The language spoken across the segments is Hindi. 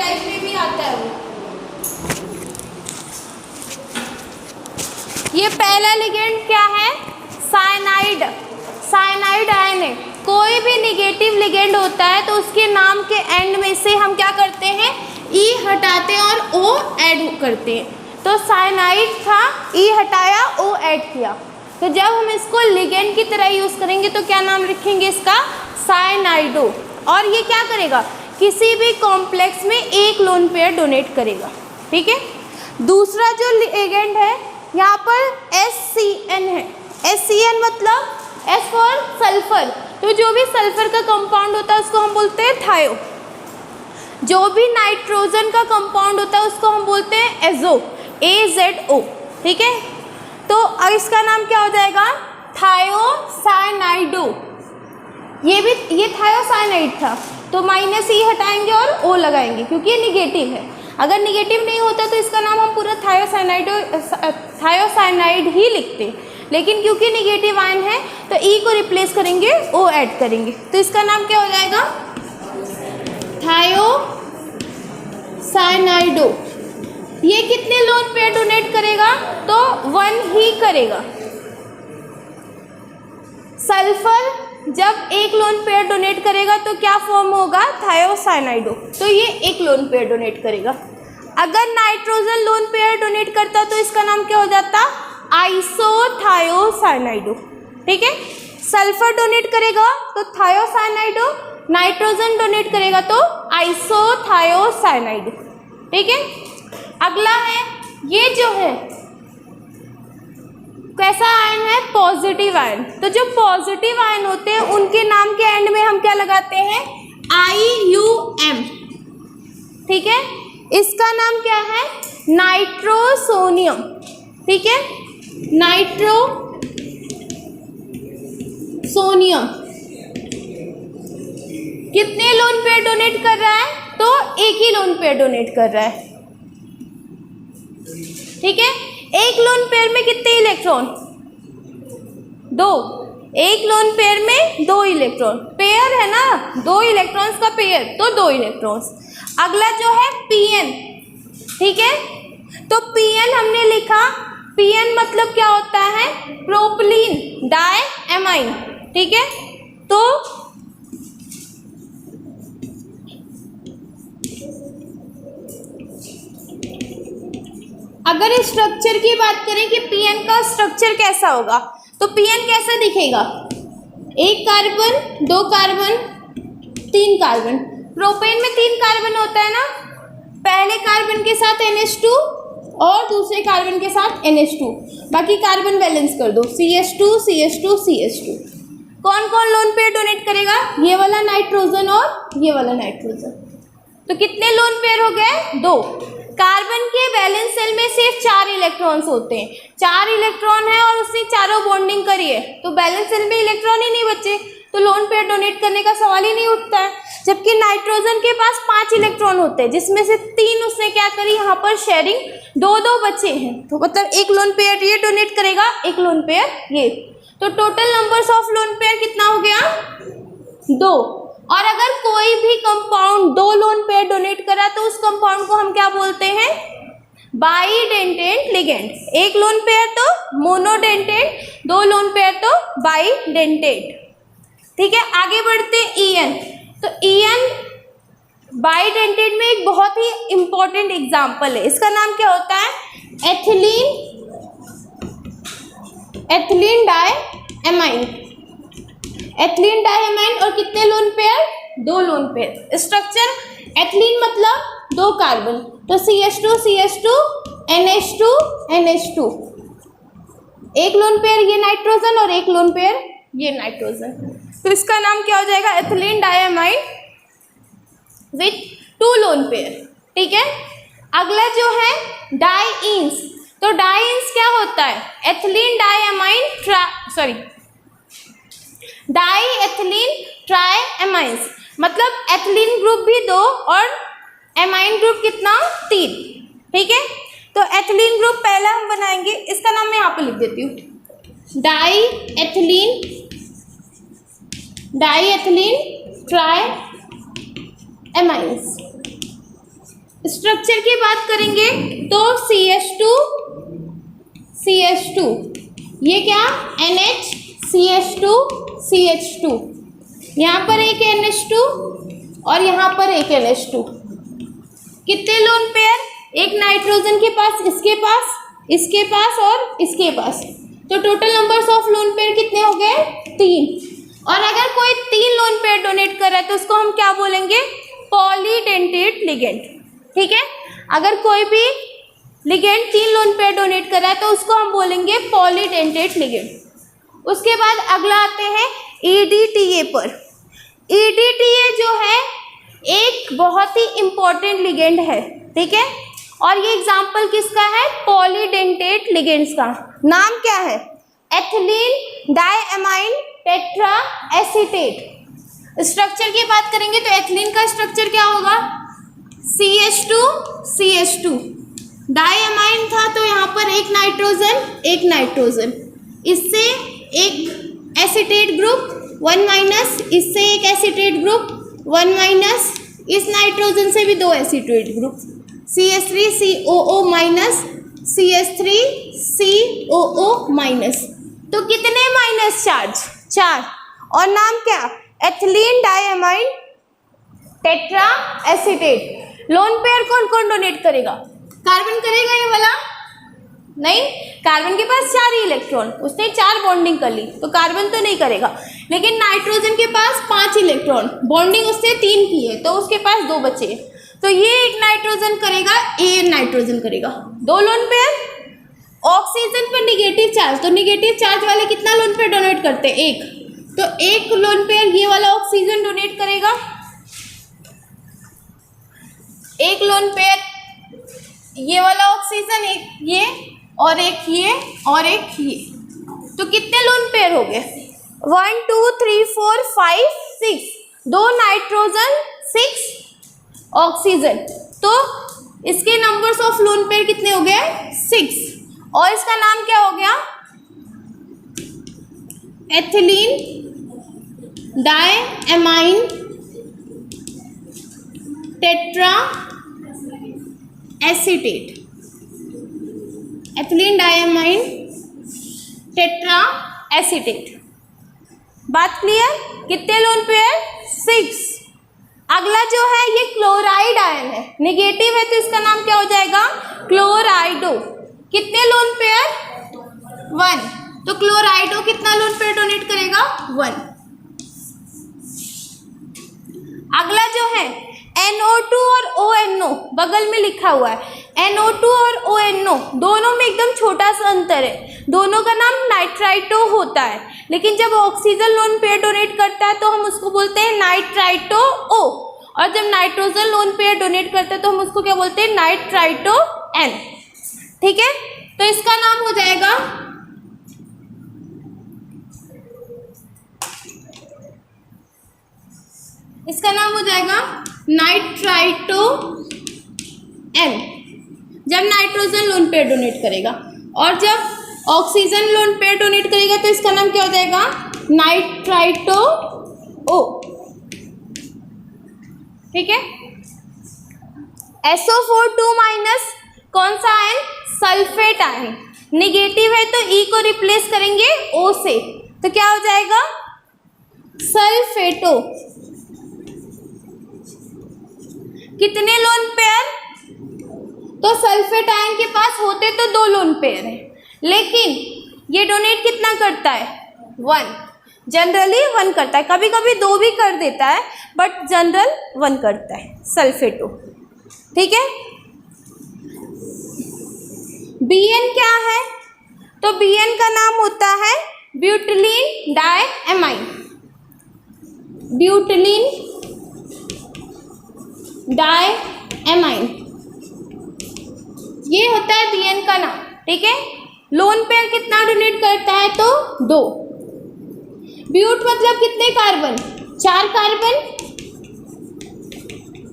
टाइप में भी आता है वो। ये पहला लिगेंड क्या है? साइनाइड। साइनाइड आयन है। कोई भी निगेटिव लिगेंड होता है तो उसके नाम के एंड में से हम क्या करते हैं? ई हटाते हैं और ओ ऐड करते हैं। तो साइनाइड था, ई हटाया, ओ ऐड किया। तो जब हम इसको लिगेंड की तरह यूज़ करेंगे तो क्या नाम लिखेंगे इसका? साइनाइडो। और ये क्या करेगा? किसी भी कॉम्प्लेक्स में एक लोन पेयर डोनेट करेगा। ठीक है। दूसरा जो लिगेंड है यहाँ पर SCN है। SCN मतलब S फॉर सल्फर। तो जो भी सल्फर का कंपाउंड होता है उसको हम बोलते हैं थायो। जो भी नाइट्रोजन का कंपाउंड होता है उसको हम बोलते हैं एजो, AZO। ठीक है। तो अब इसका नाम क्या हो जाएगा? थायोसाइनाइडो। ये थायोसाइनाइड था तो माइनस ई हटाएंगे और ओ लगाएंगे क्योंकि ये निगेटिव है। अगर निगेटिव नहीं होता तो इसका नाम हम पूरा थायोसाइनाइड ही लिखते, लेकिन क्योंकि निगेटिव आयन है तो ई को रिप्लेस करेंगे, ओ ऐड करेंगे। तो इसका नाम क्या हो जाएगा? थायोसाइनाइडो। ये कितने लोन पेयर डोनेट करेगा? तो 1 ही करेगा। सल्फर जब एक लोन पेयर डोनेट करेगा तो क्या फॉर्म होगा? थायोसाइनाइडो। तो ये एक लोन पेयर डोनेट करेगा। अगर नाइट्रोजन लोन पेयर डोनेट करता तो इसका नाम क्या हो जाता? आइसोथायोसाइनाइडो। ठीक है। सल्फर डोनेट करेगा तो थायोसाइनाइडो, नाइट्रोजन डोनेट करेगा तो आइसोथायोसाइनाइडो। ठीक है। अगला है, ये जो है कैसा आयन है? Positive ion. तो जो पॉजिटिव आयन होते हैं उनके नाम के एंड में हम क्या लगाते हैं? IUM। ठीक है। इसका नाम क्या है? नाइट्रोसोनियम। ठीक है। नाइट्रोसोनियम कितने लोन पेयर डोनेट कर रहा है? तो एक ही लोन पेयर डोनेट कर रहा है। ठीक है। एक लोन पेयर में कितने इलेक्ट्रॉन? 2। एक लोन पेयर में 2 इलेक्ट्रॉन। पेयर है ना, 2 इलेक्ट्रॉन्स का पेयर तो 2 इलेक्ट्रॉन्स। अगला जो है PN। ठीक है। तो PN हमने लिखा, PN मतलब क्या होता है? Propylene diamine. ठीक है। तो अगर इस स्ट्रक्चर की बात करें कि PN का स्ट्रक्चर कैसा होगा तो PN कैसा दिखेगा? 1 कार्बन, 2 कार्बन, 3 कार्बन। प्रोपेन में 3 कार्बन होता है ना, पहले कार्बन के साथ NH2 और दूसरे कार्बन के साथ NH2, बाकी कार्बन बैलेंस कर दो, CH2 CH2 CH2। कौन कौन लोन पेयर डोनेट करेगा? ये वाला नाइट्रोजन और ये वाला नाइट्रोजन। तो कितने लोन पेयर हो गए? 2। कार्बन के वैलेंस सेल में सिर्फ 4 इलेक्ट्रॉन्स होते हैं। 4 इलेक्ट्रॉन है और उसने चारों बॉन्डिंग करी है तो बैलेंस सेल में इलेक्ट्रॉन ही नहीं बचे, तो लोन पेयर डोनेट करने का सवाल ही नहीं उठता है। जबकि नाइट्रोजन के पास 5 इलेक्ट्रॉन होते हैं जिसमें से 3 उसने क्या करी, यहाँ पर शेयरिंग 2-2 बचे हैं। तो मतलब एक लोन पेयर ये डोनेट करेगा, एक लोन पेयर ये। तो total numbers of lone pair कितना हो गया? 2। और अगर कोई भी कंपाउंड 2 लोन पेयर डोनेट करा तो उस कंपाउंड को हम क्या बोलते हैं? Bidentate ligand. एक लोन पेयर तो मोनोडेंटेट, 2 लोन पेयर तो बाइडेंटेट। ठीक है। आगे बढ़ते EN। तो EN बाइडेंटेट में एक बहुत ही इंपॉर्टेंट एग्जाम्पल है। इसका नाम क्या होता है? Ethylene diamine. एथिलीन डाइएमाइन और कितने lone pair? 2 lone pair. Structure ethylene मतलब 2 कार्बन तो CH2 CH2 NH2 NH2। एक लोन पेयर ये नाइट्रोजन और एक लोन पेयर ये नाइट्रोजन। तो इसका नाम क्या हो जाएगा? Ethylene diamine with 2 lone pair. ठीक है। अगला जो है डाइईन्स। तो डाइईन्स क्या होता है? एथिलीन डाइएमाइन डाइएथिलीन ट्राइएमाइन्स, मतलब एथिलीन ग्रुप भी 2 और एमाइन ग्रुप कितना? 3। ठीक है। तो एथिलीन ग्रुप पहला हम बनाएंगे, इसका नाम मैं यहाँ पे लिख देती हूँ, डाइएथिलीन ट्राइएमाइन्स। स्ट्रक्चर की बात करेंगे तो CH2 ये क्या NH यहाँ पर एक NH2 और यहाँ पर एक NH2। कितने लोन पेयर, एक नाइट्रोजन के पास, इसके पास, इसके पास और इसके पास, तो total numbers of lone pair कितने हो गए 3। और अगर कोई 3 लोन पेयर डोनेट कर रहा है तो उसको हम क्या बोलेंगे, पॉलीडेंटेट लिगेंड। ठीक है, अगर कोई भी लिगेंड 3 लोन पेयर डोनेट कर रहा है तो उसको हम बोलेंगे पॉलीडेंटेट लिगेंड। उसके बाद अगला आते हैं EDTA पर। EDTA जो है एक बहुत ही इंपॉर्टेंट लिगेंड है, ठीक है, और ये एग्जाम्पल किसका है, पॉलीडेंटेट लिगेंड्स का। नाम क्या है, ethylene diamine tetra acetate. Structure की बात करेंगे तो एथिलीन का स्ट्रक्चर क्या होगा, CH2 डाइएमाइन था तो यहाँ पर एक नाइट्रोजन, इससे एक एसीटेट ग्रुप 1-, इससे एक एसीटेट ग्रुप 1-, इस नाइट्रोजन से भी 2 एसीटेट ग्रुप, CH3COO-, CH3COO-। तो कितने माइनस चार्ज, 4, और नाम क्या, ethylene diamine tetra acetate. Lone pair कौन कौन डोनेट करेगा, कार्बन करेगा ये वाला, नहीं, कार्बन के पास 4 ही इलेक्ट्रॉन, उसने 4 बॉन्डिंग कर ली तो कार्बन तो नहीं करेगा, लेकिन नाइट्रोजन के पास 5 इलेक्ट्रॉन, बॉन्डिंग उसने 3 की है तो उसके पास 2 बचे, तो ये एक नाइट्रोजन करेगा, ए नाइट्रोजन करेगा। 2 लोन पेयर। ऑक्सीजन पर निगेटिव चार्ज, तो निगेटिव चार्ज वाले कितना लोन पेयर डोनेट करते हैं, 1, तो 1 लोन पेयर ये वाला ऑक्सीजन डोनेट करेगा, 1 लोन पेयर ये वाला ऑक्सीजन, एक ये और एक ये और एक ये, तो कितने लोन पेयर हो गए, 1 2 3 4 5 6, 2 नाइट्रोजन 6 ऑक्सीजन, तो इसके नंबर्स ऑफ लोन पेयर कितने हो गए 6, और इसका नाम क्या हो गया, ethylene diamine tetra acetate, ethylene diamine tetra acetate. बात क्लियर, कितने लोन पेयर 6। अगला जो है ये क्लोराइड आयन है, नेगेटिव है तो इसका नाम क्या हो जाएगा, क्लोराइडो। कितने लोन पेयर 1, तो क्लोराइडो कितना लोन पेयर डोनेट करेगा 1। अगला जो है NO2 और ONO, बगल में लिखा हुआ है, NO2 और ONO दोनों में एकदम छोटा सा अंतर है, दोनों का नाम नाइट्राइटो होता है, लेकिन जब ऑक्सीजन लोन पेयर डोनेट करता है तो हम उसको बोलते हैं नाइट्राइटो O, और जब नाइट्रोजन लोन पेयर डोनेट करता है तो हम उसको क्या बोलते हैं, नाइट्राइटो N। ठीक है, तो इसका नाम हो जाएगा नाइट्राइटो N, जब नाइट्रोजन लोन पेयर डोनेट करेगा, और जब ऑक्सीजन लोन पेयर डोनेट करेगा तो इसका नाम क्या हो जाएगा, नाइट्राइटो O। ठीक है, SO4 कौन सा आयन, सल्फेट आयन, निगेटिव है तो E को रिप्लेस करेंगे O से, तो क्या हो जाएगा, सल्फेटो। कितने लोन पेयर, तो सल्फेट आयन के पास होते तो 2 लोन पेयर है, लेकिन ये डोनेट कितना करता है 1, जनरली 1 करता है, कभी कभी 2 भी कर देता है, बट जनरल 1 करता है सल्फेटो। ठीक है, BN क्या है, तो BN का नाम होता है ब्यूटिलीन डाइएमाइन, ब्यूटिलीन डाइएमाइन, ये होता है BN का नाम। ठीक है, लोन पेयर कितना डोनेट करता है, तो 2। ब्यूट मतलब कितने कार्बन, 4 कार्बन,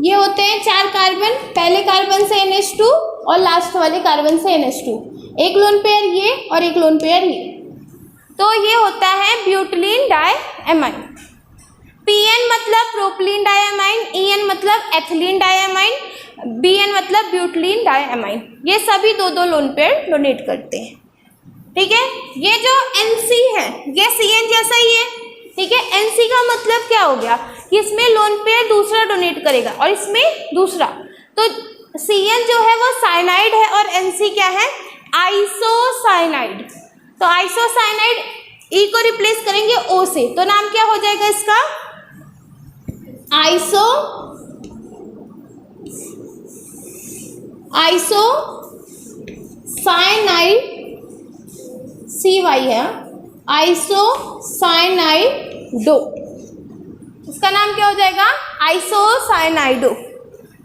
ये होते हैं 4 कार्बन, पहले कार्बन से NH2 और लास्ट वाले कार्बन से NH2, एक लोन पेयर ये और एक लोन पेयर ये, तो ये होता है ब्यूटिलीन डाइएमाइन। PN मतलब प्रोपिलीन डाइएमाइन, EN मतलब एथिलीन डाइएमाइन, BN मतलब ब्यूटिलीन डाइअमाइन। ये सभी दो दो लोन पेयर डोनेट करते हैं। ठीक है, ये जो NC है ये CN जैसा ही है। ठीक है, NC का मतलब क्या हो गया कि इसमें लोन पेयर दूसरा डोनेट करेगा और इसमें दूसरा। तो CN जो है वो साइनाइड है और NC क्या है, आइसोसाइनाइड। तो आइसोसाइनाइड E को रिप्लेस करेंगे O से, तो नाम क्या हो जाएगा इसका, आइसोसाइनाइड, CY है, आइसोसाइनाइडो। इसका नाम क्या हो जाएगा, आइसोसाइनाइडो।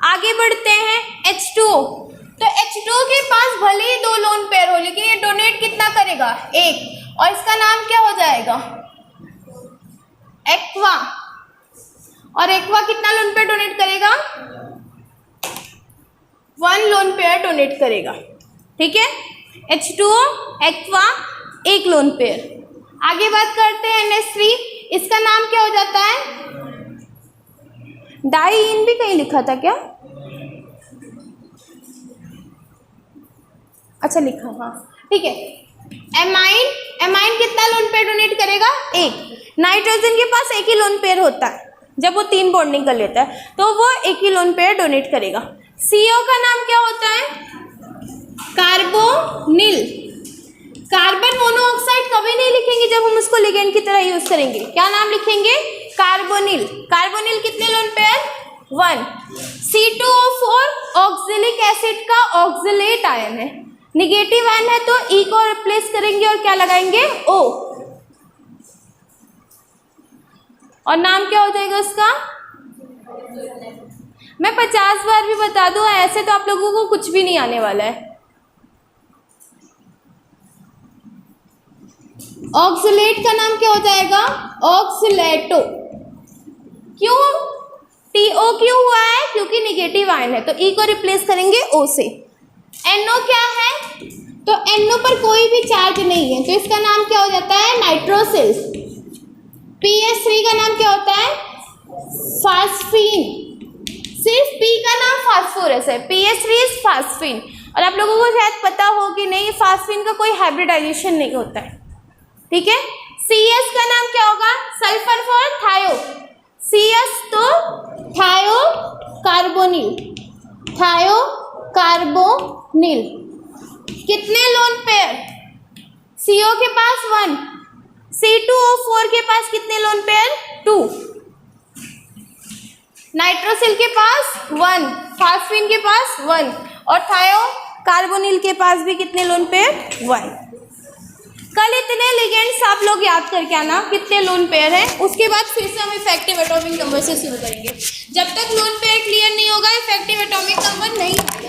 आगे बढ़ते हैं H2O। तो H2O के पास भले ही दो लोन पेयर हो लेकिन ये डोनेट कितना करेगा, एक, और इसका नाम क्या हो जाएगा, एक्वा। और एक्वा कितना लोन पेयर डोनेट करेगा, 1 लोन पेयर डोनेट करेगा। ठीक है, H2O, एक्वा, 1 लोन पेयर। आगे बात करते हैं NH3। इसका नाम क्या हो जाता है, डाइइन भी कहीं लिखा था क्या, अच्छा लिखा, हाँ ठीक है। एमाइन कितना लोन पेयर डोनेट करेगा, 1। नाइट्रोजन के पास एक ही लोन पेयर होता है, जब वो 3 बॉन्डिंग कर लेता है तो वो एक ही लोन पेयर डोनेट करेगा। CO का नाम क्या होता है, कार्बोनिल। कार्बन मोनोऑक्साइड कभी नहीं लिखेंगे जब हम उसको लिगेंड की तरह यूज करेंगे, क्या नाम लिखेंगे, कार्बोनिल। कार्बोनिल कितने lone pair, 1। C2O4 oxalic acid का ऑक्जेलेट आयन है, निगेटिव आयन है तो E को रिप्लेस करेंगे और क्या लगाएंगे, O, और नाम क्या हो जाएगा उसका, मैं 50 बार भी बता दूं, ऐसे तो आप लोगों को कुछ भी नहीं आने वाला है। ऑक्सलेट का नाम क्या हो जाएगा, ऑक्सलेटो। क्यों TO क्यों हुआ है, क्योंकि निगेटिव आयन है तो E को रिप्लेस करेंगे O से। NO क्या है, तो NO पर कोई भी चार्ज नहीं है तो इसका नाम क्या हो जाता है, नाइट्रोसिल। PS3 का नाम क्या होता है, फास्फीन। सिर्फ P का नाम फास्फोरस है, PS3 इज फास्फीन। और आप लोगों को शायद पता हो कि नहीं, फास्फीन का कोई हाइब्रिडाइजेशन नहीं होता है। ठीक है, CS का नाम क्या होगा, सल्फर फॉर थायो, CS तो थायो कार्बोनिल, थायो कार्बोनिल। कितने लोन पेयर, CO के पास 1, C2O4 के पास कितने लोन पेयर, 2, नाइट्रोसिल के पास 1, फास्फीन के पास 1 और थायो कार्बोनिल के पास भी कितने लोन पेयर, 1। कल इतने लिगेंड्स आप लोग याद करके आना कितने लोन पेयर हैं, उसके बाद फिर से हम इफेक्टिव एटॉमिक नंबर से शुरू करेंगे। जब तक लोन पेयर क्लियर नहीं होगा इफेक्टिव एटॉमिक नंबर नहीं आएगा।